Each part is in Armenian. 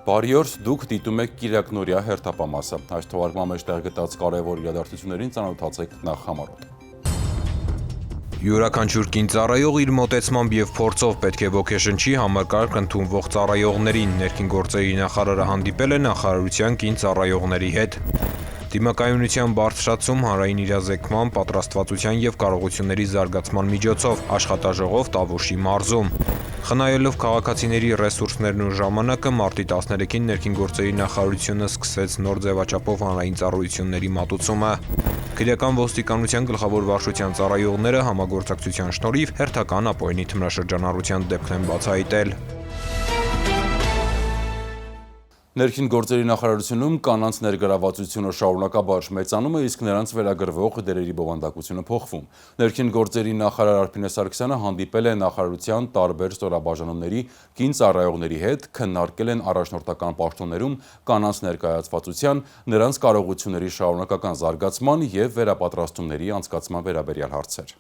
Բարի օր, դուք դիտում եք Կիրակնորյա հերթապամասը։ Այս թողարկման մեջ տեղ գտած կարևոր իրադարձություններին ծանոթացեք նախ համառոտ։ Յուրաքանչյուր կին ծառայող իր մոտեցմամբ եւ փորձով պետք է ոգեշնչի համակարգ ընդունվող ծառայողներին։ Ներքին գործերի նախարարը հանդիպել է նախարարության կին ծառայողների հետ։ Դիմակայունության բարձրացում հանրային իրազեկման, պատրաստվածության եւ կարողությունների զարգացման միջոցով աշխատաժողով Տավուշի մարզում։ Խնայելով քաղաքացիների ռեսուրսներն ու ժամանակը մարտի 13-ին ներքին գործերի նախարարությունը սկսեց նոր ձևաչափով հանրային ծառայությունների մատուցումը։ Քրեական ոստիկանության գլխավոր վարչության ծառայողները համագործակցության շնորհիվ հերթական ապօրինի թմրաշրջանառության դեպքն են բացահայտել։ Ներքին գործերի նախարարությունում կանանց ներգրավվածությունը շարունակաբար մեծանում է, իսկ նրանց վերագրվող դերերի բովանդակությունը փոխվում։ Ներքին գործերի նախարար Արփինե Սարգսյանը հանդիպել է նախարարության տարբեր ստորաբաժանումների կին ծառայողների հետ, քննարկել են առաջնորդական պաշտոններում կանանց ներկայացվածության, նրանց կարողությունների շարունակական զարգացման եւ վերապատրաստումների անցկացման վերաբերյալ հարցեր։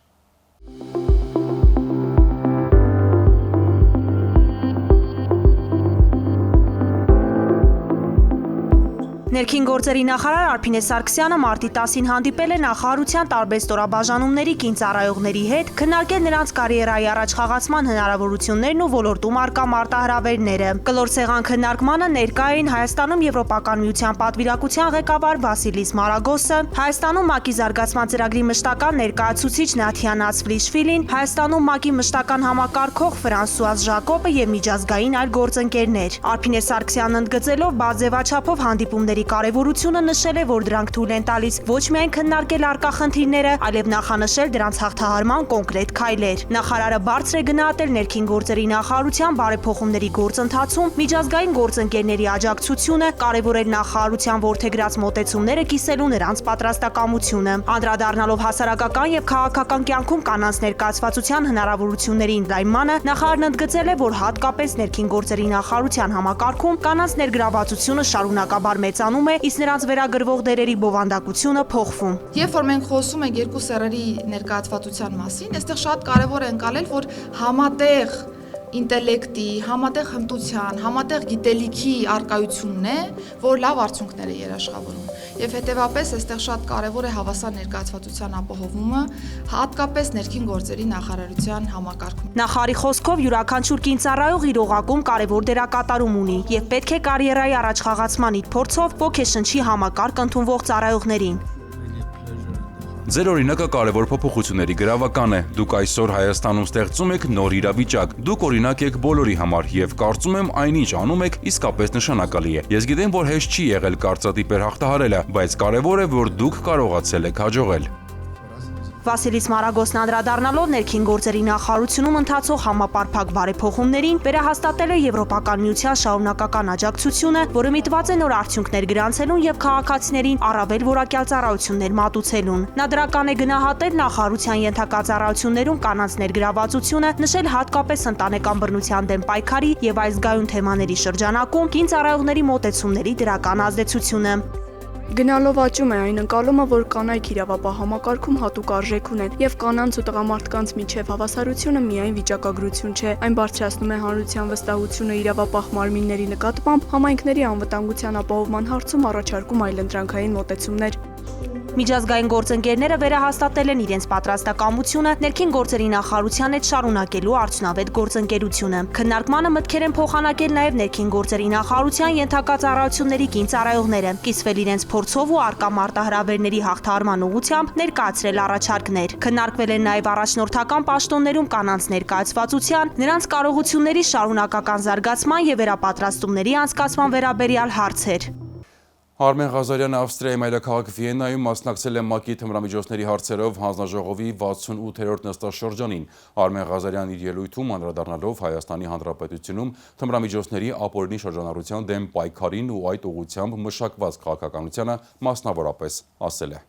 Ներքին գործերի նախարար Արփինե Սարգսյանը մարտի 10-ին հանդիպել է նախարարության տարբեր ստորաբաժանումների կին ծառայողների հետ, քննարկել նրանց կարիերայի առաջխաղացման հնարավորություններն ու ոլորտում առկա մարտահրավերները։ Կլոր սեղան քննարկմանը ներկա էին Հայաստանում Եվրոպական միության պատվիրակության ղեկավար Վասիլիս Մարագոսը, Հայաստանում ՄԱԿ-ի զարգացման ծրագրի մշտական ներկայացուցիչ Նաթիան Ացվլիշվիլին, Հայաստանում ՄԱԿ-ի մշտական համակարգող Ֆրանսուազ Ժակոբը եւ միջազգային այլ գործընկերներ։ Արփինե Սարգսյանն ընդգծելով բաց ձևաչափով հանդիպումների կարևորությունը նշել է, որ դրանք թույլ են տալիս ոչ միայն քննարկել առկա խնդիրները, այլև նախանշել դրանց հաղթահարման կոնկրետ քայլեր։ Նախարարը բարձր է գնահատել ներքին գործերի նախարարության բարեփոխումների գործընթացում միջազգային գործընկերների աջակցությունը, կարևորել նախարարության որդեգրած մոտեցումները կիսելու նրանց պատրաստակամությունը։ Անդրադառնալով հասարակական եւ քաղաքական կյանքում կանանց ներկայացվածության հնարավորությունների ընդլայնմանը, նախարարն ընդգծել է, որ հատկապես ներքին գործերի նախարարության համակարգում կանանց ներգրավվածությունը շարունակաբար մեծանում է, իսկ նրանց վերագրվող դերերի բովանդակությունը փոխվում։ Երբ որ մենք խոսում ենք երկու սեռերի ներկայացվածության մասին, այստեղ շատ կարևոր է ընկալել, որ համատեղ ինտելեկտի, համատեղ հմտության, համատեղ գիտելիքի առկայությունն է, որ լավ արդյունքներ է երաշխավորում։ Եվ հետևապես այստեղ շատ կարևոր է հավասար ներկայացվածության ապահովումը, հատկապես ներքին գործերի նախարարության համակարգում։ Նախարարի խոսքով յուրաքանչյուր կին ծառայող իր օղակում կարևոր դերակատարում ունի եւ պետք է կարիերայի առաջխաղացման իր փորձով ոգեշնչի համակարգ ընդունվող ծառայողներին։ Ձեր օրինակը կարևոր փոփոխությունների գրավական է։ Դուք այսօր Հայաստանում ստեղծում եք նոր իրավիճակ։ Դուք օրինակ եք բոլորի համար եւ կարծում եմ այնինչ անում եք իսկապես նշանակալի է։ Ես գիտեմ, որ հեշտ չի եղել կարծատիպեր հաղթահարելը, բայց կարևոր է, որ դուք կարողացել եք հաջողել։ Վասիլիս Մարագոսն անդրադառնալով ներքին գործերի նախարարությունում ընթացող համապարփակ բարեփոխումներին վերահաստատել է Եվրոպական միության շարունակական աջակցությունը, որը միտված է նոր արդյունքներ գրանցելուն եւ քաղաքացիներին առավել որակյալ ծառայություններ մատուցելուն։ Նա դրական է գնահատել նախարարության ենթակա ծառայություններում կանանց ներգրավվածությունը, նշել հատկապես ընտանեկան բռնության դեմ պայքարի եւ այլ զգայուն թեմաների շրջանակում կին ծառայողների մոտեցումների դրական ազդեցությունը։ Գնալով աճում է այն ընկալումը, որ կանայք իրավապահ համակարգում հատուկ արժեք ունեն, եւ կանանց ու տղամարդկանց միջև հավասարությունը միայն վիճակագրություն չէ, այն բարձրացնում է հանրության վստահությունը իրավապահ մարմինների նկատմամբ, համայնքների անվտանգության ապահովման հարցում առաջարկում այլընտրանքային մոտեցումներ։ Միջազգային գործընկերները վերահաստատել են իրենց պատրաստակամությունը ներքին գործերի նախարարության հետ շարունակելու արդյունավետ գործընկերությունը։ Քննարկմանը մտքեր են փոխանակել նաև ներքին գործերի նախարարության ենթակա ծառայությունների կին ծառայողները, կիսվել իրենց փորձով ու առկա մարտահրավերների հաղթահարման ուղղությամբ ներկայացրել առաջարկներ։ Քննարկվել են նաև առաջնորդական պաշտոններում կանանց ներկայացվածության, նրանց կարողությունների շարունակական զարգացման եւ վերապատրաստումների անցկացման վերաբերյալ հարցեր։ Արմեն Ղազարյանը Ավստրիայի մայրաքաղաք Վիեննայում մասնակցել է ՄԱԿ-ի թմրամիջոցների հարցերով հանձնաժողովի 68-րդ նստաշրջանին։ Արմեն Ղազարյանն իր ելույթում անդրադառնալով Հայաստանի Հանրապետությունում թմրամիջոցների ապօրինի շրջանառության դեմ պայքարին ու այդ ուղղությամբ մշակված քաղաքականությանը մասնավորապես ասել է.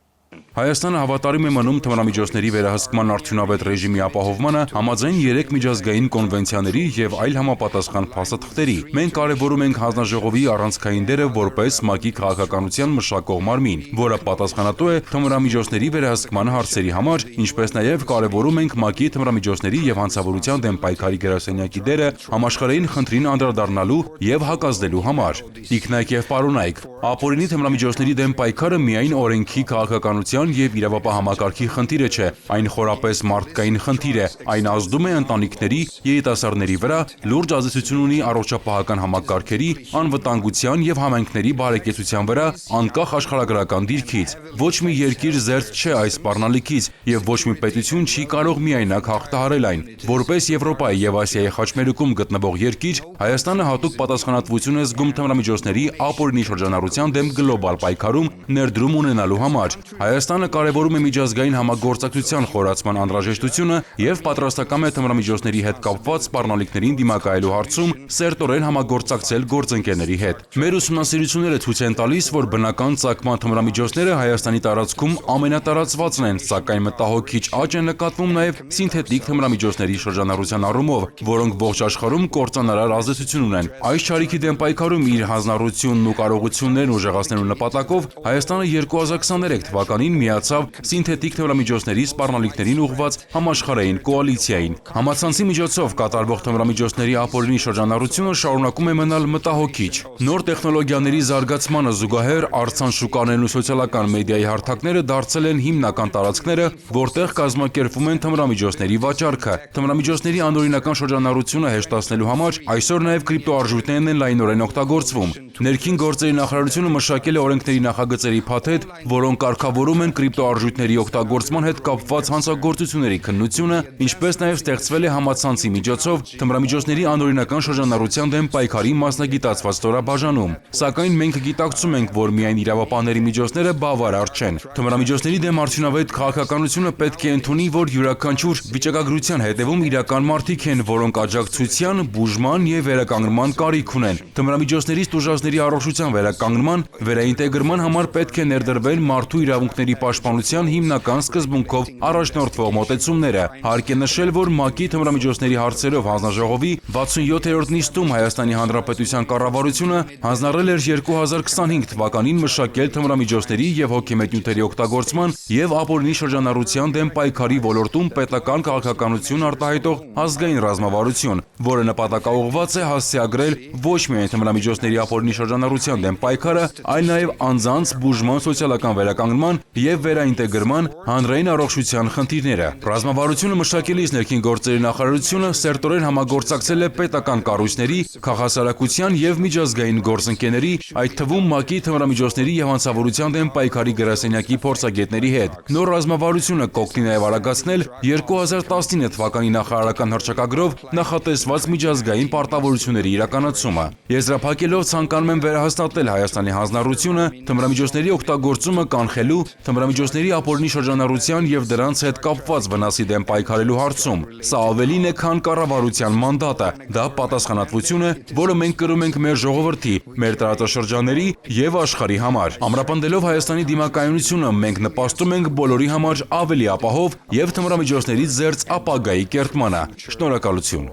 Հայաստանը հավատարիմ է մնում թմրամիջոցների վերահսկման արդյունավետ ռեժիմի ապահովմանը, համաձայն 3 միջազգային կոնվենցիաների եւ այլ համապատասխան փաստաթղթերի։ Մենք կարևորում ենք հանձնաժողովի առանցքային դերը որպես ՄԱԿ-ի քաղաքականության մշակող մարմին, որը պատասխանատու է թմրամիջոցների վերահսկման հարցերի համար, ինչպես նաեւ կարևորում ենք ՄԱԿ-ի թմրամիջոցների եւ հանցավորության դեմ պայքարի գրասենյակի դերը համաշխարհային խնդրին անդրադառնալու եւ հակազդելու համար։ Ինքնայք եւ պարոնայք, ապօրինի թմրամիջոցների դեմ պայքարը միայն օրենքի, քաղաքականության եւ իրավապահ համակարգի խնդիրը չէ, այն խորապես մարդկային խնդիր է, այն ազդում է ընտանիքների, երիտասարդների վրա, լուրջ ազդեցություն ունի առողջապահական համակարգերի, անվտանգության եւ համայնքների բարեկեցության վրա, անկախ աշխարհագրական դիրքից։ Ոչ մի երկիր զերծ չէ այս սպառնալիքից եւ ոչ մի պետություն չի կարող միայնակ հաղթահարել այն։ Որպես Եվրոպայի եւ Ասիայի խաչմերուկում գտնվող երկիր, Հայաստանը հատուկ պատասխանատվություն է զգում թմրամիջոցների ապօրինի շրջանառության դեմ գլոբալ պայքարում ներդրում ունենալու համար։ Հայաստանը կարևորում է միջազգային համագործակցության խորացման անհրաժեշտությունը եւ պատրաստական է թմրամիջոցների հետ կապված սպառնալիքներին դիմակայելու հարցում սերտորեն համագործակցել գործընկերների հետ։ Մեր ուսումնասիրությունները ցույց են տալիս, որ բնական ծագման թմրամիջոցները Հայաստանի տարածքում ամենատարածվածն են, սակայն մտահոգիչ աճ է նկատվում նաեւ սինթետիկ թմրամիջոցների շրջանառության առումով, որոնք ողջ աշխարհում կործանարար ազդեցություն ունեն։ Այս չարիքի դեմ պայքարում իր հանձնառությունն ու կարողություններն ուժեղացնելու նպատակով Հայաստանը 2023 թվականին միացավ սինթետիկ թմրամիջոցների սպառնալիքներին ուղղված համաշխարհային կոալիցիային։ Համացանցի միջոցով կատարվող թմրամիջոցների ապօրինի շրջանառությունը շարունակում է մնալ մտահոգիչ։ Նոր տեխնոլոգիաների զարգացմանը զուգահեռ առցանց շուկաներն ու սոցիալական մեդիայի հարթակները դարձել են հիմնական տարածքները, որտեղ կազմակերպվում են թմրամիջոցների վաճառքը։ Թմրամիջոցների անօրինական շրջանառությունը հեշտացնելու համար այսօր նաև կրիպտոարժույթներն են լայնորեն օգտագործվում։ Ներքին գործերի նախարարությունը մշակել է օրենքների նախագծերի փաթեթ, որոնք կարգավորում են կրիպտոարժույթների օգտագործման հետ կապված հանցագործությունների քննությունը, ինչպես նաև ստեղծվել է համացանցի միջոցով թմրամիջոցների անօրինական շրջանառության դեմ պայքարի մասնագիտացված ստորաբաժանում։ Սակայն մենք գիտակցում ենք, որ միայն իրավապահների միջոցները բավարար չեն։ Թմրամիջոցների դեմ արդյունավետ քաղաքականությունը պետք է ընդունի, որ յուրաքանչյուր վիճակագրության հետևում իրական մարդիկ են, որոնք աջակցության, բուժման եւ վերականգնման կարիք ունեն։ Թմրամիջոցներից տուժածների առողջության վերականգնման, վերաինտեգրման համար պետք է ներդրվել մարդու իրավունքների պաշտպանության հիմնական սկզբունքով առաջնորդվող մոտեցումները։ Հարկ է նշել, որ ՄԱԿ-ի թմրամիջոցների հարցերով հանձնաժողովի 67-րդ նիստում Հայաստանի Հանրապետության կառավարությունը հանձնարարել էր 2025 թվականին մշակել թմրամիջոցների եւ հոգեմետնյութերի օգտագործման եւ ապօրինի շրջանառության դեմ պայքարի ոլորտում պետական քաղաքականություն արտահայտող ազգային ռազմավարություն, որը նպատակաուղղված է հասցեագրել ոչ միայն թմրամիջոցների ապօրինի շրջանառության դեմ պայքարը, այլ նաեւ անձանց բուժման, սոցիալական վերականգնման եւ վերաինտեգրման, հանրային առողջության խնդիրները։ Ռազմավարությունը մշակելիս ներքին գործերի նախարարությունը սերտորեն համագործակցել է պետական կառույցների, քաղաքասարակության եւ միջազգային գործընկերների, այդ թվում ՄԱԿ-ի թմրամիջոցների եւ հանցավորության դեմ պայքարի գրասենյակի փորձագետների հետ։ Նոր ռազմավարությունը կօգնի նաեւ արագացնել 2019 թվականի նախարարական հռչակագրով նախատեսված միջազգային պարտավորությունների իրականացումը։ Եզրափակելով ցանկանում եմ վերահաստատել Հայաստանի հանձնառությունը թմրամիջոցների օգտագործումը կանխելու, թմրամիջոցների ապօրինի շրջանառության եւ դրանց հետ կապված վնասի դեմ պայքարելու հարցում։ Սա ավելին է, քան կառավարության մանդատը։ Դա պատասխանատվություն է, որը մենք կրում ենք մեր ժողովրդի, մեր տարածաշրջանների եւ աշխարհի համար։ Ամրապնդելով Հայաստանի դիմակայունությունը, մենք նպաստում ենք բոլորի համար ավելի ապահով եւ թմրամիջոցներից զերծ ապագայի կերտմանը։ Շնորհակալություն։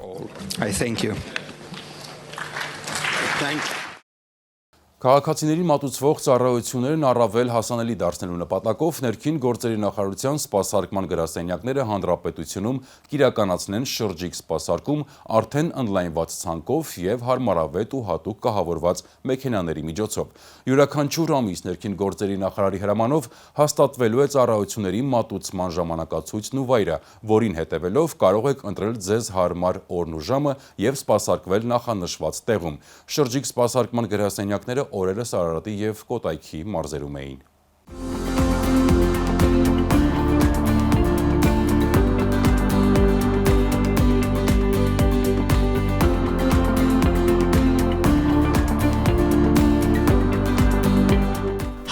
Քաղաքացիների մատուցվող ծառայություններն առավել հասանելի դարձնելու նպատակով ներքին գործերի նախարարության սպասարկման գրասենյակները հանրապետությունում կիրականացնեն շրջիկ սպասարկում արդեն օնլայնված ցանկով եւ հարմարավետ ու հատուկ կահավորված մեքենաների միջոցով։ Յուրաքանչյուր ամիս ներքին գործերի նախարարի հրամանով հաստատվելու է ծառայությունների մատուցման ժամանակացույցն ու վայրը, որին հետևելով կարող եք ընտրել ձեզ հարմար օրն ու ժամը եւ սպասարկվել նախանշված տեղում։ Շրջիկ սպասարկման գրասենյակները օրերս Արարատի եւ Կոտայքի մարզերում էին։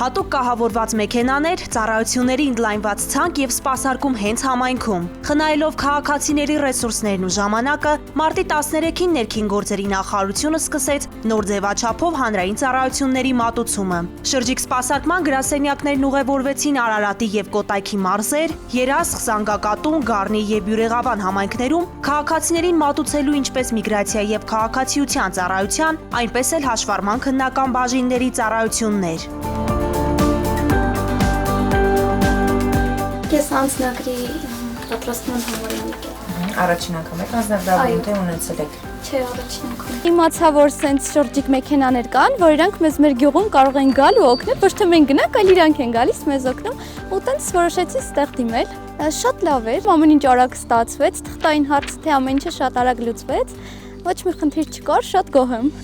Հատուկ կահավորված մեքենաներ, ծառայությունների ընդլայնված ցանկ եւ սպասարկում հենց համայնքում։ Խնայելով քաղաքացիների ռեսուրսներն ու ժամանակը, մարտի 13-ին ներքին գործերի նախարարությունը սկսեց նոր ձևաչափով հանրային ծառայությունների մատուցումը։ Շրջիկ սպասարկման գրասենյակներն ուղևորվեցին Արարատի եւ Կոտայքի մարզեր, Երասխ, Զանգակատուն, Գառնի եւ Բյուրեղավան համայնքներում քաղաքացիներին մատուցելու ինչպես միգրացիա եւ քաղաքացիության ծառայության, այնպես էլ հաշվառման քննական բաժինների ծառայություններ։ Ես անձնագրի պատրաստման համար եմ եկել։ Առաջին անգամ եք անձնագրավորում թե ունեցել եք։ Չէ, առաջին անգամ։ Իմացա, որ սենց շրջիկ մեքենաներ կան, որ իրանք մեզ մեր գյուղում կարող են գալ ու օգնել, ոչ թե մենք գնանք, այլ իրանք են գալիս մեզ օգնում, ու տենց որոշեցի ստեղ դիմել։ Շատ լավ էր, ամեն ինչ արագ ստացվեց, թղթային հարց թե ամեն ինչը շատ արագ լուծվեց, ոչ մի խնդիր չկար, շատ գոհ եմ։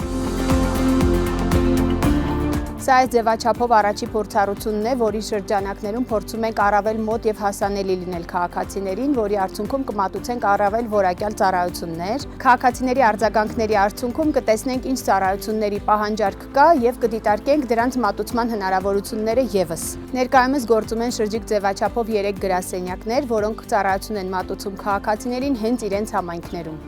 Սա այս ձևաչափով առաջի փորձառությունն է, որի շրջանակներում փորձում ենք առավել մոտ եւ հասանելի լինել քաղաքացիներին, որի արդյունքում կմատուցենք առավել որակյալ ծառայություններ։ Քաղաքացիների արձագանքների արդյունքում կտեսնենք ինչ ծառայությունների պահանջարկ կա եւ կդիտարկենք դրանց մատուցման հնարավորությունները եւս։ Ներկայումս գործում են շրջիկ ձևաչափով 3 գրասենյակներ, որոնք ծառայություն են մատուցում քաղաքացիներին հենց իրենց համայնքներում։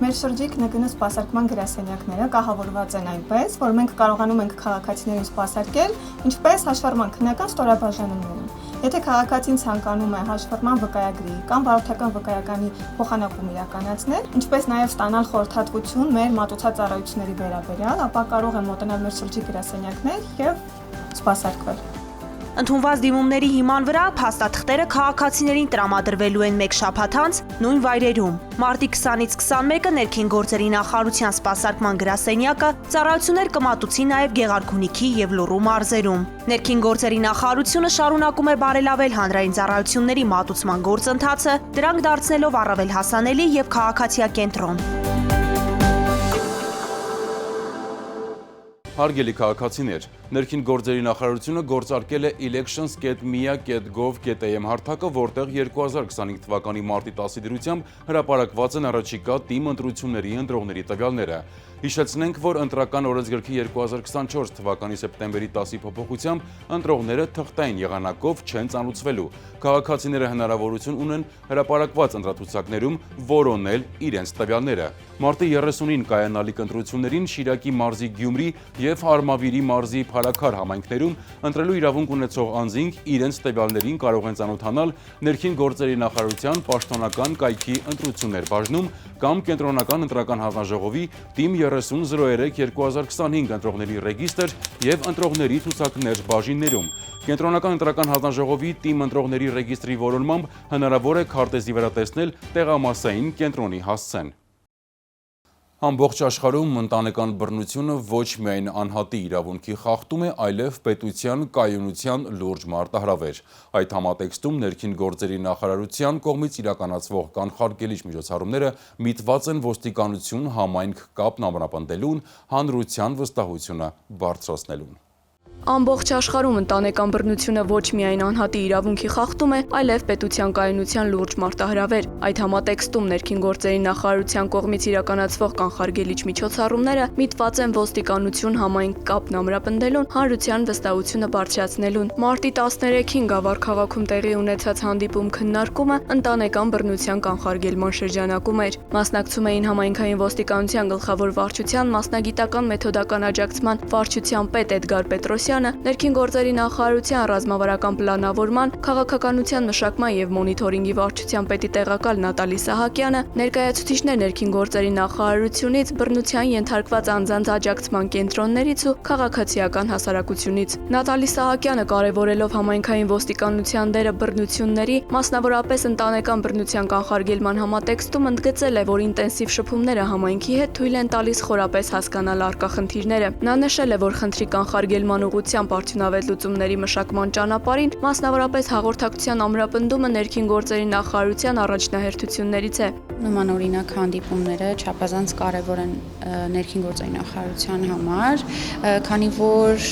Մեր շրջիկ ՆԳՆ սպասարկման գրասենյակները կահավորված են այնպես, որ մենք կարողանում ենք քաղաքացիներին սպասարկել, ինչպես հաշվառման քննական ստորաբաժանումներում։ Եթե քաղաքացին ցանկանում է հաշվառման վկայագրի կամ վարորդական վկայականի փոխանակում իրականացնել, ինչպես նաև ստանալ խորհրդատվություն մեր մատուցած ծառայությունների վերաբերյալ, ապա կարող է մոտենալ մեր շրջիկ գրասենյակներ եւ սպասարկվել։ Ընդունված դիմումների հիման վրա փաստաթղթերը քաղաքացիներին տրամադրվելու են մեկ շաբաթ անց նույն վայրերում։ Մարտի 20-ից 21-ը ներքին գործերի նախարարության սպասարկման գրասենյակը ծառայություններ կմատուցի նաև Գեղարքունիքի եւ Լոռու մարզերում։ Ներքին գործերի նախարարությունը շարունակում է բարելավել հանրային ծառայությունների մատուցման գործընթացը, դրանք դարձնելով առավել հասանելի եւ քաղաքացիակենտրոն։ Հարգելի քաղաքացիներ, ներքին գործերի նախարարությունը գործարկել է elections.mia.gov.am հարթակը, որտեղ 2025 թվականի մարտի 10-ի դրությամբ հրապարակված են առաջիկա թիմ ընտրությունների ընտրողների տվյալները։ Հիշեցնենք, որ ընտրական օրենսգրքի 2024 թվականի սեպտեմբերի 10-ի փոփոխությամբ ընտրողները թղթային եղանակով չեն ծանուցվելու։ Քաղաքացիները հնարավորություն ունեն հրապարակված ընտրացուցակներում որոնել իրենց տվյալները։ Մարտի 30-ին կայանալիք ընտրություններին Շիրակի մարզի Գյումրի եւ Արմավիրի մարզի Փարաքար համայնքներում ընտրելու իրավունք ունեցող անձինք իրենց տվյալներին կարող են ծանոթանալ ներքին գործերի նախարարության պաշտոնական կայքի ընտրություններ բաժնում կամ կենտրոնական ընտրական հանձնաժողովի թիմ 3003-2025 ընտրողների ռեգիստր եւ ընտրողների ցուցակներ բաժիններում։ Կենտրոնական ընտրական հանձնաժողովի թիմ ընտրողների ռեգիստրի որոնմամբ հնարավոր է քարտեզի վրա տեսնել տեղամասային կենտրոնի հասցեն։ Ամբողջ աշխարհում ընտանեկան բռնությունը ոչ միայն անհատի իրավունքի խախտում է, այլև պետության կայունության լուրջ մարտահրավեր։ Այդ համատեքստում ներքին գործերի նախարարության կողմից իրականացվող կանխարգելիչ միջոցառումները միտված են ոստիկանություն համայնք կապն ամրապնդելուն, հանրության վստահությունը բարձրացնելուն։ Ամբողջ աշխարհում ընտանեկան բռնությունը ոչ միայն անհատի իրավունքի խախտում է, այլև պետության կայունության լուրջ մարտահրավեր։ Այդ համատեքստում ներքին գործերի նախարարության կողմից իրականացվող կանխարգելիչ միջոցառումները միտված են ոստիկանություն համայնք կապն ամրապնդելուն, հանրության վստահությունը բարձրացնելուն։ Մարտի 13-ին Գավառ քաղաքում տեղի ունեցած հանդիպում քննարկումը ընտանեկան բռնության կանխարգելման շրջանակում էր։ Մասնակցում էին համայնքային ոստիկանության գլխավոր վարչության մասնագիտական մեթոդական աջակցման վարչության պետ Էդգար Պետրոսյանը, ներքին գործերի նախարարության ռազմավարական պլանավորման, քաղաքականության մշակման եւ մոնիթորինգի վարչության պետի տեղակալ Նատալի Սահակյանը, ներկայացուցիչներ ներքին գործերի նախարարությունից, բռնության ենթարկված անձանց աջակցման կենտրոններից ու քաղաքացիական հասարակությունից։ Նատալի Սահակյանը կարևորելով համայնքային ոստիկանության դերը բռնությունների, մասնավորապես ընտանեկան բռնության կանխարգելման համատեքստում ընդգծել է, որ ինտենսիվ շփումները համայնքի հետ թույլ են տալիս խորապես հասկանալ առկա խնդիրները։ Նա նշել է, որ խնդրի կանխարգելման ուղղությամբ արդյունավետ լուծումների մշակման ճանապարհին, մասնավորապես հաղորդակցության ամրապնդումը ներքին գործերի նախարարության առաջնահերթություններից է։ Նման օրինակ հանդիպումները չափազանց կարևոր են ներքին գործերի նախարարության համար, քանի որ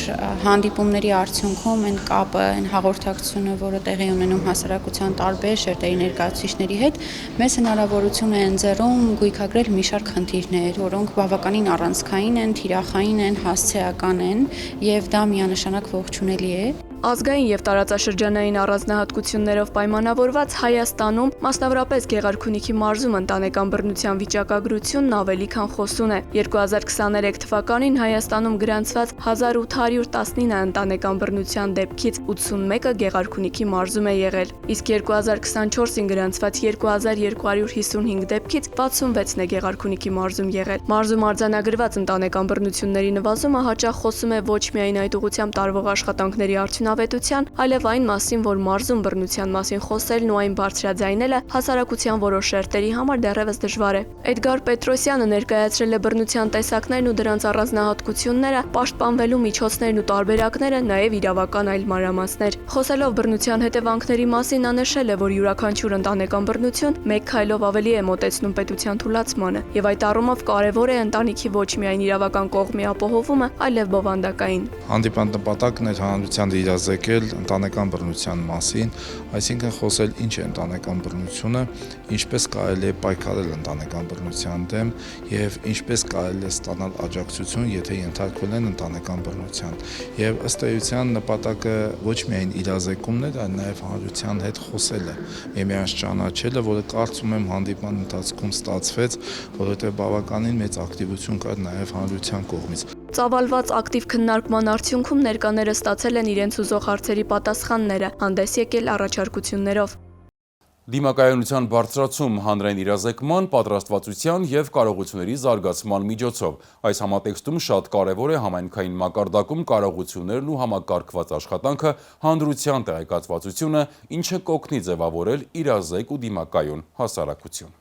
հանդիպումների արդյունքում այն կապը, այն հաղորդակցությունը, որը տեղի ունենում հասարակության տարբեր շերտերի ներկայացուցիչների հետ, մեզ հնարավորություն է ընձեռում գույքագրել մի շարք խնդիրներ, որոնք բավականին առանցքային են, թիրախային են, հասցեական են, եւ դա միանշանակ ողջունելի է։ Ազգային եւ տարածաշրջանային առանձնահատկություններով պայմանավորված Հայաստանում, մասնավորապես Գեղարքունիքի մարզում ընտանեկան բռնության վիճակագրությունն ավելի քան խոսուն է։ 2023 թվականին Հայաստանում գրանցված 1819 ընտանեկան բռնության դեպքից 81-ը Գեղարքունիքի մարզում է եղել, իսկ 2024-ին գրանցված 2255 դեպքից 66-ն է Գեղարքունիքի մարզում եղել։ Մարզում արձանագրված ընտանեկան բռնությունների նվազումը հաճախ խոսում է ոչ միայն այդ ուղղությամբ տարվող աշխատանքների արդյունավետության, այլև այն մասին, որ մարզում բռնության մասին խոսելն ու այն բարձրաձայնելը հասարակության որոշ շերտերի համար դեռևս դժվար է։ Էդգար Պետրոսյանը ներկայացրել է բռնության տեսակներն ու դրանց առանձնահատկությունները, պաշտպանվելու միջոցներն ու տարբերակները, նաև իրավական այլ մանրամասներ։ Խոսելով բռնության հետևանքների մասին, նա նշել է, որ յուրաքանչյուր ընտանեկան բռնություն մեկ քայլով ավելի է մոտեցնում պետության թուլացմանը, եւ այդ առումով կարևոր է ընտանիքի ոչ միայն իրավական կողմի ապահովումը, այլև բովանդակային։ Հանդիպան նպատակն էր հանրության իրազեկել ընտանեկան բռնության մասին, այսինքն խոսել ինչ է ընտանեկան բռնությունը, ինչպես կարելի է պայքարել ընտանեկան բռնության դեմ եւ ինչպես կարելի է ստանալ աջակցություն, եթե ենթարկվել են ընտանեկան բռնության։ Եվ ըստ էության նպատակը ոչ միայն իրազեկումն էր, այլ նաեւ հանրության հետ խոսելը, միմյանց ճանաչելը, որը կարծում եմ հանդիպան ընթացքում ստացվեց, որովհետեւ բավականին մեծ ակտիվություն կար նաեւ հանրության կողմից։ Ծավալված ակտիվ քննարկման արդյունքում ներկաները ստացել են իրենց ուզող հարցերի պատասխանները, հանդես եկել առաջարկություններով։ Դիմակայունության բարձրացում հանրային իրազեկման, պատրաստվածության և կարողությունների զարգացման միջոցով։ Այս համատեքստում շատ կարևոր է համայնքային մակարդակում կարողություններն ու համակարգված աշխատանքը, հանրության տեղեկացվածությունը, ինչը կօգնի ձևավորել իրազեկ ու դիմակայուն հասարակություն։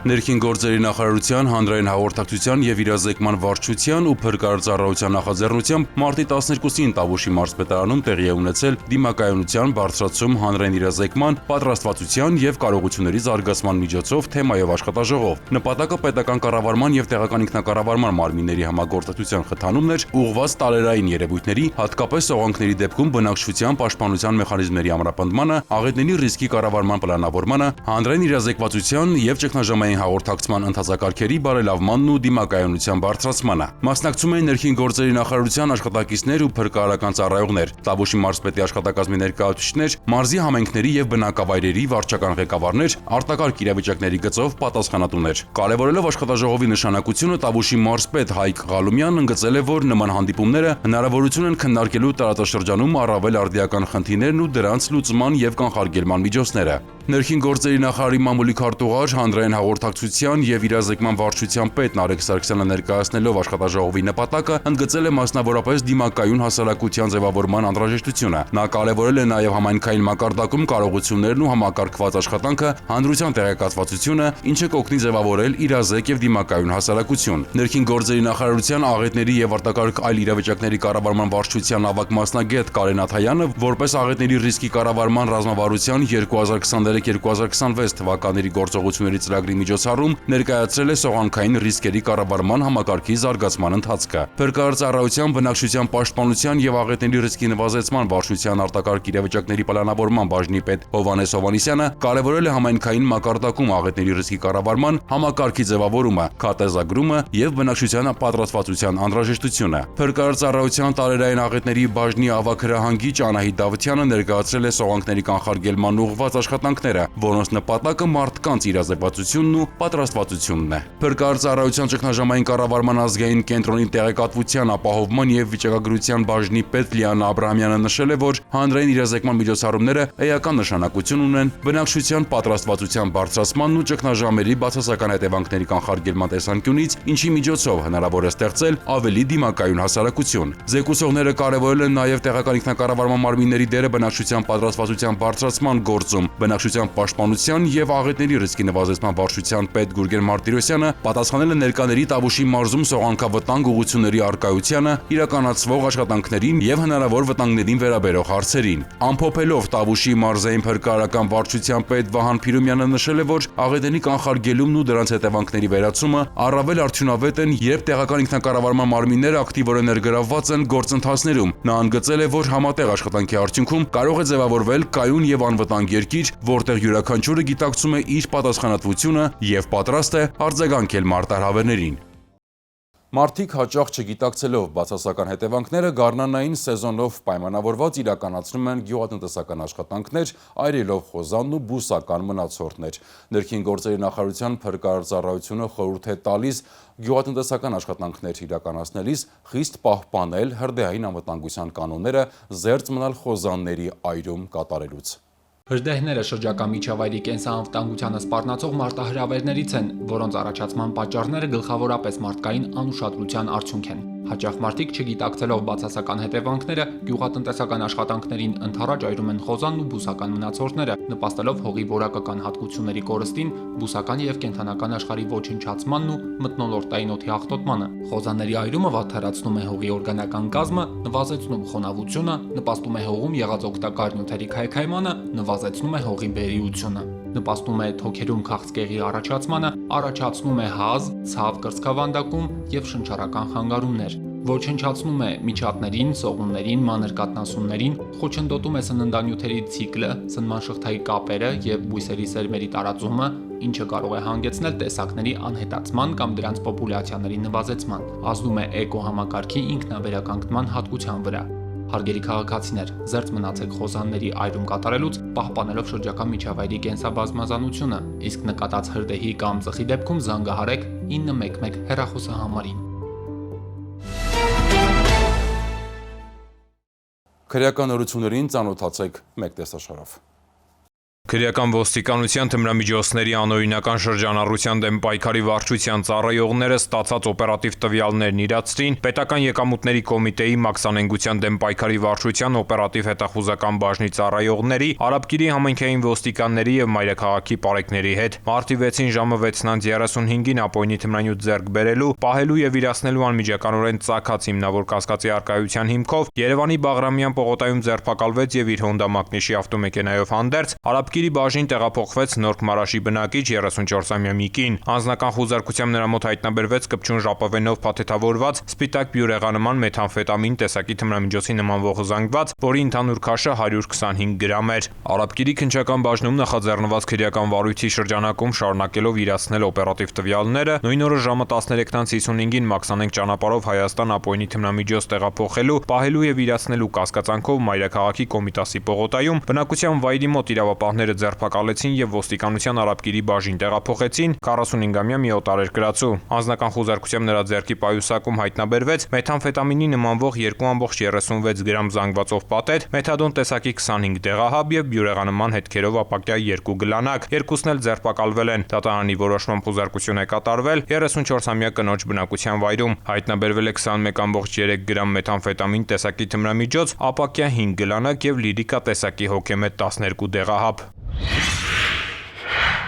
Ներքին գործերի նախարարության, հանրային հաղորդակցության և իրազեկման վարչության ու փրկարարծառայության նախաձեռնությամբ մարտի 12-ին Տավուշի մարզպետարանում տեղի է ունեցել դիմակայունության բարձրացում հանրային իրազեկման, պատրաստվածության և կարողությունների զարգացման միջոցով թեմայով աշխատաժողով։ Նպատակը պետական կառավարման և տեղական ինքնակառավարման մարմինների համագործակցության խթանումն էր, ուղղված տարերային երևույթների, հատկապես օղանքների դեպքում բնակչության պաշտպանության մեխանիզմների ամրապնդմանը, աղետների ռիսկի կառավարման պլանավորմանը, հանրային իրազեկվածության և ճգնաժամային հաղորդակցման ընթացակարգերի բարելավմանն ու դիմակայունության բարձրացմանը։ Մասնակցում էին ներքին գործերի նախարարության աշխատակիցներ ու փրկարարական ծառայողներ, Տավուշի մարզպետի աշխատակազմի ներկայացուցիչներ, մարզի համայնքների և բնակավայրերի վարչական ղեկավարներ, արտակարգ իրավիճակների գծով պատասխանատուներ։ Կարևորելով աշխատաժողովի նշանակությունը, Տավուշի մարզպետ Հայկ Ղալումյանն ընդգծել է, որ նման հանդիպումները հնարավորություն են քննարկելու տարածաշրջանում առավել արդիական խնդիրներն ու դրանց լուծման և կանխարգելման միջոցները։ Ներքին գործերի նախարարի մամուլի քարտուղար, հանրային հաղորդակցության և իրազեկման վարչության պետ Նարեկ Սարգսյանը ներկայացնելով աշխատաժողովի նպատակը, ընդգծել է մասնավորապես դիմակայուն հասարակության ձևավորման անհրաժեշտությունը։ Նա կարևորել է նաև համայնքային մակարդակում կարողություններն ու համակարգված աշխատանքը, հանրության տեղեկացվածությունը, ինչը կօգնի ձևավորել իրազեկ և դիմակայուն հասարակություն։ Ներքին գործերի նախարարության աղետների և արտակարգ այլ իրավիճակների կառավարման վարչության ավագ մասնագետ Կարեն Աթայանը, որպես աղետների ռիսկի կառավարման ռազմավարության 2023-2026 թվականների գործողությունների ծրագրի միջոցառում ներկայացրել է սողանքային ռիսկերի կառավարման համակարգի զարգացման ընթացքը։ Փրկարարծառայության, բնակչության պաշտպանության և աղետների ռիսկի նվազեցման վարչության արտակարգ իրավիճակների պլանավորման բաժնի պետ Հովհաննես Հովհաննիսյանը կարևորել է համայնքային մակարդակում աղետների ռիսկի կառավարման համակարգի ձևավորումը, քարտեզագրումը և բնակչության պատրաստվածության անհրաժեշտությունը։ Փրկարարծառայության տարերային աղետների բաժնի ավագ հրահանգիչ Անահիտ Դավթյանը ներկայացրել է սողանքների կանխարգելման ուղղված աշխատանքները, որոնց նպատակը մարդկանց իրազեկվածությունն ու պատրաստվածությունն է։ Փրկարարծառայության ճգնաժամային կառավարման ազգային կենտրոնի տեղեկատվության ապահովման և վիճակագրության բաժնի պետ Լիանա Աբրահամյանը նշել է, որ հանրային իրազեկման միջոցառումները էական նշանակություն ունեն բնակչության պատրաստվածության բարձրացմանն ու ճգնաժամերի բացասական հետևանքների կանխարգելման տեսանկյունից, ինչի միջոցով հնարավոր է ստեղծել ավելի դիմակայուն հասարակություն։ Զեկուցողները կարևորել են նաև տեղական ինքնակառավարման մարմինների դերը բնակչության պատրաստվածության բարձրացման գործում։ Բնակչության պաշտպանության և աղետների ռիսկի նվազեցման վարչության պետ Գուրգեն Մարտիրոսյանը պատասխանել է ներկաների Տավուշի մարզում սողանքավտանգ ուղղությունների առկայությանը, իրականացվող աշխատանքներին և հնարավոր վտանգներին վերաբերող հարցերին։ Ամփոփելով Տավուշի մարզային փրկարարական վարչության պետ Վահան Փիրումյանը նշել է, որ աղետների կանխարգելումն ու դրանց հետևանքների վերացումը առավել արդյունավետ են, երբ տեղական ինքնակառավարման մարմինները ակտիվորեն ներգրավված են գործընթացներում։ Նա ընդգծել է, որ համատեղ աշխատանքի արդյունքում կարող է ձևավորվել կայուն և անվտանգ երկիր, որտեղ յուրաքանչյուրը գիտակցում է իր պատասխանատվությունը եւ պատրաստ է արձագանքել մարտահրավերներին։ Մարդիկ հաճախ չգիտակցելով բացասական հետևանքները գարնանային սեզոնով պայմանավորված իրականացնում են գյուղատնտեսական աշխատանքներ, այրելով խոզանն ու բուսական մնացորդներ։ Ներքին գործերի նախարարության փրկարարծառայությունը խորհուրդ է տալիս գյուղատնտեսական աշխատանքներ իրականացնելիս խիստ պահպանել հրդեհային անվտանգության կանոնները զերծ մնալ խոզանների այրում կատարելուց։ Հրդեհները շրջակա միջավայրի կենսանվտանգությանը սպառնացող մարտահրավերներից են, որոնց առաջացման պատճառները գլխավորապես մարդկային անուշադրության արդյունք են։ Հաճախ մարդիկ չգիտակցելով բացասական հետևանքները գյուղատնտեսական աշխատանքներին ընդառաջ այրում են խոզանն ու բուսական մնացորդները, նպաստելով հողի որակական հատկությունների կորստին, բուսական եւ կենդանական աշխարհի ոչնչացմանն ու մթնոլորտային օդի աղտոտմանը։ Խոզանների այրումը վատթարացնում է հողի օրգանական կազմը, նվազեցնում խոնավությունը, նպաստում է հողում եղած օգտակար նյութերի քայքայմանը, նվազեցնում է հողի բերիությունը, նպաստում է թոքերում քաղցկեղի առաջացմանը, առաջացնում է հազ, ցավ կրծքավանդակում եւ շնչառական խանգարումներ, ոչնչացնում է միջատներին, սողուններին, մանր կաթնասուններին, խոչընդոտում է սննդանյութերի ցիկլը, սնման շղթայի կապերը եւ բույսերի սերմերի տարածումը, ինչը կարող է հանգեցնել տեսակների անհետացման կամ դրանց պոպուլյացիաների նվազեցման, ազդում է էկոհամակարգի ինքնաբերականգնման հատկության վրա։ Հարգելի քաղաքացիներ, զերծ մնացեք խոզանների այրում կատարելուց, պահպանելով շրջակա միջավայրի կենսաբազմազանությունը, իսկ նկատած հրդեհի կամ ծխի դեպքում զանգահարեք 911 հեռախոսահամարին։ Քրեական նորություններին ծանոթացեք մեկ տեսաշարով։ Քրեական ոստիկանության թմրամիջոցների անօրինական շրջանառության դեմ պայքարի վարչության ծառայողները ստացած օպերատիվ տվյալներն իրացրին պետական եկամուտների կոմիտեի մաքսանենգության դեմ պայքարի վարչության օպերատիվ հետախուզական բաժնի ծառայողների, Արաբկիրի համայնքային ոստիկանների եւ մայրաքաղաքի պարեկների հետ։ Մարտի 6-ին ժամը 6:35-ին ապօրինի թմրանյութ ձեռք բերելու, պահելու եւ իրացնելու անմիջականորեն ծագած հիմնավոր կասկածի առկայության հիմքով Երևանի Բաղրամյան պողոտայում ձերբակալվեց եւ իր Հոնդա Մակնիշի ավտոմեքենայով հանդերձ Արաբկիրի բաժին տեղափոխվեց Նորք Մարաշի բնակիչ 34-ամյա մի կին։ Անձնական խուզարկությամբ նրա մոտ հայտնաբերվեց կպչուն ժապավենով փաթեթավորված սպիտակ բյուրեղանման մեթամֆետամին տեսակի թմրամիջոցի նմանվող զանգված, որի ընդհանուր քաշը 125 գրամ էր։ Արաբկիրի քննչական բաժնում նախաձեռնված քրեական վարույթի շրջանակում շարունակելով իրացնել օպերատիվ տվյալները, նույն օրը ժամը 13:55-ին Մաքսանենք ճանապարհով Հայաստան ապօրինի թմրամիջոց տեղափոխելու, պահելու եւ իրացնելու կասկածանքով մայրաքաղաքի Կոմիտասի պողոտայում բնակության վայրի մոտ իրավապահները ձերբակալեցին եւ ոստիկանության Արաբկիրի բաժին տեղափոխեցին 45-ամյա մի օտարերկրացու։ Անձնական խուզարկությամբ նրա ձեռքի պայուսակում հայտնաբերվեց մեթամֆետամինի նմանվող 2.36 գրամ զանգվածով պատետ, մեթադոն տեսակի 25 դեղահաբ եւ բյուրեղանման հետքերով ապակյա 2 գլանակ։ Երկուսն էլ ձերբակալվել են։ Դատարանի որոշմամբ խուզարկություն է կատարվել 34-ամյա կնոջ բնակության վայրում։ Հայտնաբերվել է 21.3 գրամ մեթամֆետամին տեսակի թմրամիջոց, ապակյա 5 գլանակ եւ լիրիկա տեսակի հոգեմետ 12 դեղահաբ։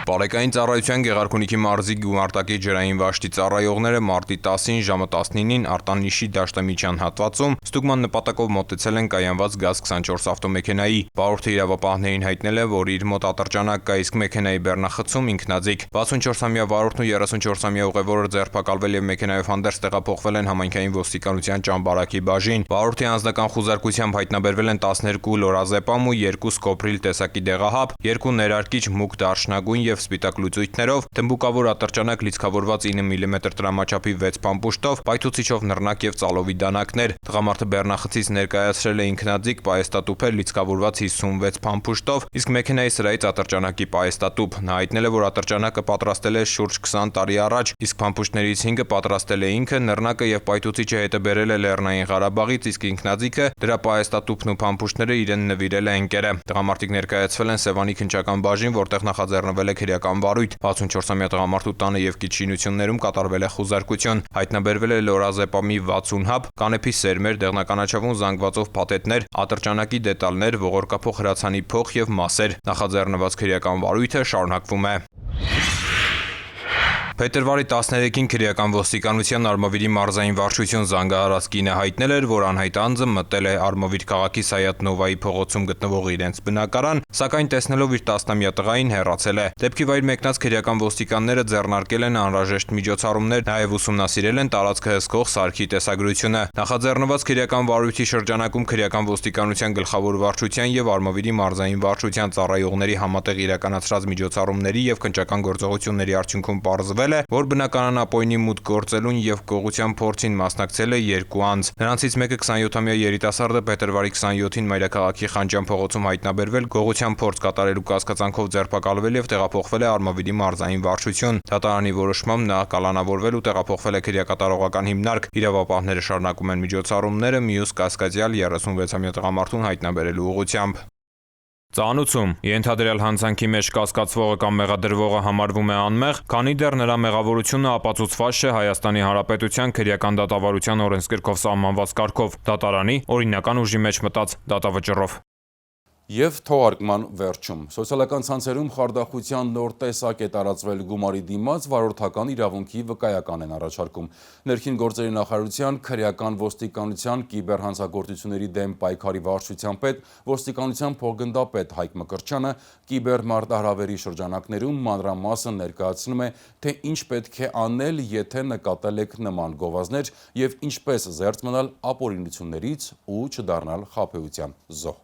Պարեկային ծառայության Գեղարքունիքի մարզի գումարտակի ջրային վաշտի ծառայողները մարտի 10-ին ժամը 19-ին Արտանիշի դաշտամիջյան հատվածում ստուգման նպատակով մոտեցել են կայանված ԳԱԶ-24 ավտոմեքենայի։ Վարորդը իրավապահներին հայտնել է, որ իր մոտ ատրճանակ կա, իսկ մեքենայի բեռնախցում ինքնաձիգ։ 64-ամյա վարորդն ու 34-ամյա ուղևորը ձերբակալվել եւ մեքենայով հանդերձ տեղափոխվել են համայնքային ոստիկանության Ճամբարակի բաժին։ Վարորդի անձնական խուզարկությամբ հայտնաբերվել են 12 լորազեպամ ու 2 սկոպրիլ տեսակի դեղահաբ, 2 ներարկիչ մուգ դարչնագույն եւ սպիտակ լուծույթներով, թմբուկավոր ատրճանակ լիցքավորված 9 մմ տրամաչափի 6 փամփուշտով, պայթուցիչով նռնակ եւ ծալովի դանակներ։ Տղամարդը բեռնախցից ներկայացրել է ինքնաձիգ պայեստատուփ լիցքավորված 56 փամփուշտով, իսկ մեքենայի սրահից ատրճանակի պայեստատուփ։ Նա հայտնել է, որ ատրճանակը պատրաստել է շուրջ 20 տարի առաջ, իսկ փամփուշտներից 5-ը պատրաստել է ինքը, նռնակը եւ պայթուցիչը հետը բերել է Լեռնային Ղարաբաղից, իսկ ինքնաձիգը, դրա պայեստատուփն ու փամփուշտները իրեն նվիրել է ընկերը։ Տղամարդիկ ներկայացվել են Սևանի քննչական բաժին, որտեղ նախաձեռնվել է քրեական վարույթ։ 64-ամյա տղամարդու տանը եւ քիչ շինություններում կատարվել է խուզարկություն։ Հայտնաբերվել է լորազեպամի 60 հաբ, կանեփի սերմեր, դեղնականաչավուն զանգվածով փաթեթներ, ատրճանակի դետալներ, ողորկափող հրացանի փող եւ մասեր։ Նախաձեռնված քրեական վարույթը շարունակվում է։ Փետրվարի 13-ին քրեական ոստիկանության Արմավիրի մարզային վարչություն զանգահարած կինը հայտնել էր, որ անհայտ անձը մտել է Արմավիր քաղաքի Սայաթ Նովայի փողոցում գտնվող իրենց բնակարան, սակայն տեսնելով իր 10-ամյա տղային հեռացել է։ Դեպքի վայր մեկնած քրեական ոստիկանները ձեռնարկել են անհրաժեշտ միջոցառումներ, նաև ուսումնասիրել են տարածքը հսկող սարքի տեսագրությունը։ Նախաձեռնված քրեական վարույթի շրջանակում քրեական ոստիկանության գլխավոր վարչության եւ Արմավիրի մարզային վարչության ծառայողների համատեղ իրականացրած միջոցառումների եւ քննչական գործողությունների արդյունքում պարզվել է, որ բնականon ապօրինի մուտք գործելուն եւ կողության փորձին մասնակցել է 2 անձ։ Նրանցից մեկը 27-ամյա երիտասարդը փետրվարի 27-ին Մայրաքաղաքի Խանջան փողոցում հայտնաբերվել, կողության փորձ կատարելու կասկածանքով ձերբակալվել եւ տեղափոխվել է Արմավիրի մարզային վարչություն։ Դատարանի որոշմամբ նա կալանավորվել ու տեղափոխվել է քրեակատարողական հիմնարկ։ Իրավապահները շարունակում են միջոցառումները մյուս կասկածյալ 36-ամյա տղամարդուն հայտնաբերելու ուղղությամբ։ Ծանուցում ենթադրյալ հանցանքի մեջ կասկածվողը կամ մեղադրվողը համարվում է անմեղ, քանի դեռ նրա մեղավորությունը ապացուցված չէ Հայաստանի Հանրապետության քրեական դատավարության օրենսգրքով սահմանված կարգով, դատարանի օրինական ուժի մեջ մտած դատավճռով։ Եվ թողարկման վերջում սոցիալական ցանցերում խարդախության նոր տեսակ է տարածվել գումարի դիմաց վարորդական իրավունքի վկայական են առաջարկում։ Ներքին գործերի նախարարության քրեական ոստիկանության կիբերհանցագործությունների դեմ պայքարի վարչության պետ ոստիկանության փոխգնդապետ Հայկ Մկրտչյանը կիբերմարտահրավերի շրջանակներում մանրամասն ներկայացնում է, թե ինչ պետք է անել, եթե նկատել եք նման գովազդներ եւ ինչպես զերծ մնալ ապօրինություններից ու չդառնալ խաբեության զոհ։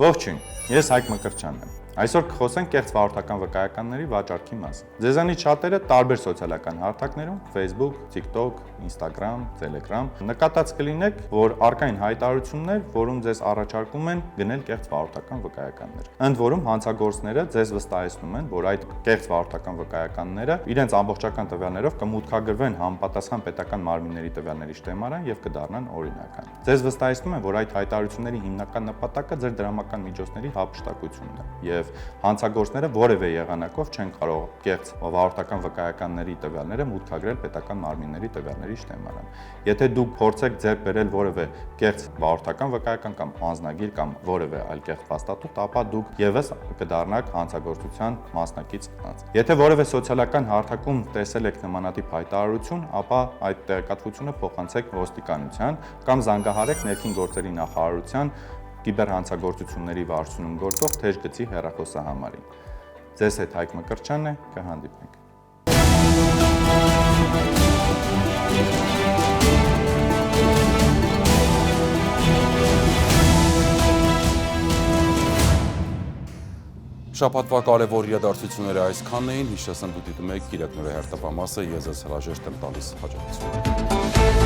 Ողջույն, ես Հայկ Մկրտչյանն եմ։ Այսօր կխոսենք կեղծ վարորդական վկայականների վաճառքի մասին։ Ձեզանից շատերը տարբեր սոցիալական հարթակներում Facebook, TikTok, Instagram, Telegram նկատած կլինեք, որ առկային հայտարարություններ, որում ձեզ առաջարկում են գնել կեղծ վարորդական վկայականներ։ Ընդ որում հանցագործները ձեզ վստահեցնում են, որ այդ կեղծ վարորդական վկայականները իրենց ամբողջական տվյալներով կմուտքագրվեն համապատասխան պետական մարմինների տվյալների շտեմարան եւ կդառնան օրինական։ Ձեզ վստահեցնում են, որ այդ հայտարարությունների հիմնական նպատակը ձեր դրամական միջոցների հափշտակությունն է եւ հանցագործները որևէ եղանակով չեն կարող կեղծ վարորդական վկայականների տվյալները մուտքագրել պետական մարմինների տվյալների շտեմարան։ Եթե դուք փորձեք ձեռք բերել որևէ կեղծ վարորդական վկայական կամ անձնագիր կամ որևէ այլ կեղծ փաստաթուղթ, ապա դուք եւս կդառնաք հանցագործության մասնակից անձ։ Եթե որևէ սոցիալական հարթակում տեսել եք նմանատիպ հայտարարություն, ապա այդ տեղեկատվությունը փոխանցեք ոստիկանության կամ զանգահարեք ներքին գործերի նախարարության կիբերհանցագործությունների վարչությունում գործող թեժ գծի հեռախոսահամարին։ Ձեզ հետ Հայկ Մկրտչյանն է, կհանդիպենք։ Շաբաթվա կարևոր իրադարձությունները այսքանն էին, հիշեցնեմ դուք դիտում եք Գիրակնորի հերթապամասը, ես ձեզ հրաժեշտ եմ տալիս հաջողություն։